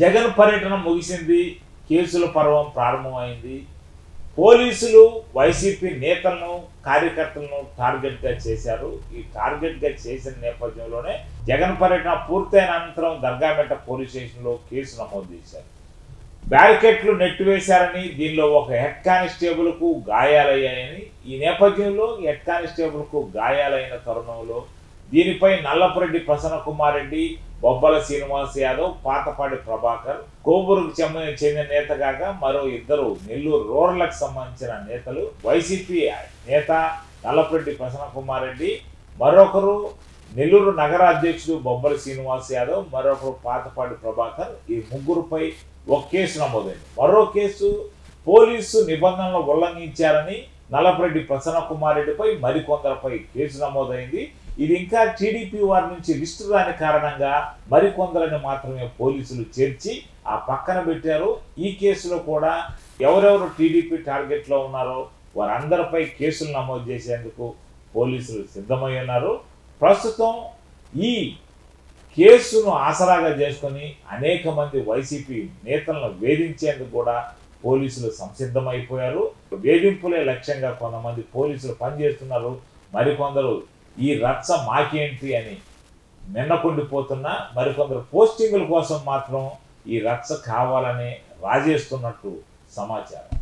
జగన్ పర్యటన ముగిసింది, కేసుల పర్వం ప్రారంభమైంది. పోలీసులు వైసీపీ నేతలను కార్యకర్తలను టార్గెట్గా చేశారు. ఈ టార్గెట్గా చేసిన నేపథ్యంలోనే జగన్ పర్యటన పూర్తయిన అనంతరం దర్గామెట్ట పోలీస్ స్టేషన్లో కేసు నమోదు చేశారు. బ్యారికేడ్లు నెట్టివేశారని, దీనిలో ఒక హెడ్ కానిస్టేబుల్కు గాయాలయ్యాయని, ఈ నేపథ్యంలో హెడ్ కానిస్టేబుల్కు గాయాలైన తరుణంలో దీనిపై నల్లపురెడ్డి ప్రసన్న కుమార్ రెడ్డి, బొబ్బల శ్రీనివాస్ యాదవ్, పాతపాడి ప్రభాకర్, కోవూరుకు చెందిన నేత కాగా మరో ఇద్దరు నెల్లూరు రూరల్కి సంబంధించిన నేతలు, వైసీపీ నేత నల్లపురెడ్డి ప్రసన్న కుమార్ రెడ్డి, మరొకరు నెల్లూరు నగర అధ్యక్షుడు బొబ్బల శ్రీనివాస్ యాదవ్, మరొకరు పాతపాడి ప్రభాకర్, ఈ ముగ్గురుపై ఒక కేసు నమోదైంది. మరో కేసు పోలీసు నిబంధనలు ఉల్లంఘించారని నల్లపురెడ్డి ప్రసన్న కుమార్ రెడ్డిపై మరికొందరిపై కేసు నమోదైంది. ఇది ఇంకా టీడీపీ వారి నుంచి లిస్టు రాని కారణంగా మరికొందరిని మాత్రమే పోలీసులు చేర్చి ఆ పక్కన పెట్టారు. ఈ కేసులో కూడా ఎవరెవరు టీడీపీ టార్గెట్లో ఉన్నారో వారందరిపై కేసులు నమోదు చేసేందుకు పోలీసులు సిద్ధమై ఉన్నారు. ప్రస్తుతం ఈ కేసును ఆసరాగా చేసుకొని అనేక మంది వైసీపీ నేతలను వేధించేందుకు కూడా పోలీసులు సంసిద్ధమైపోయారు. వేధింపులే లక్ష్యంగా కొంతమంది పోలీసులు పనిచేస్తున్నారు. మరికొందరు ఈ రచ్చ మాకేంటి అని నిన్నకుండిపోతున్నా, మరికొందరు పోస్టింగుల కోసం మాత్రం ఈ రచ్చ కావాలని రాజేస్తున్నట్టు సమాచారం.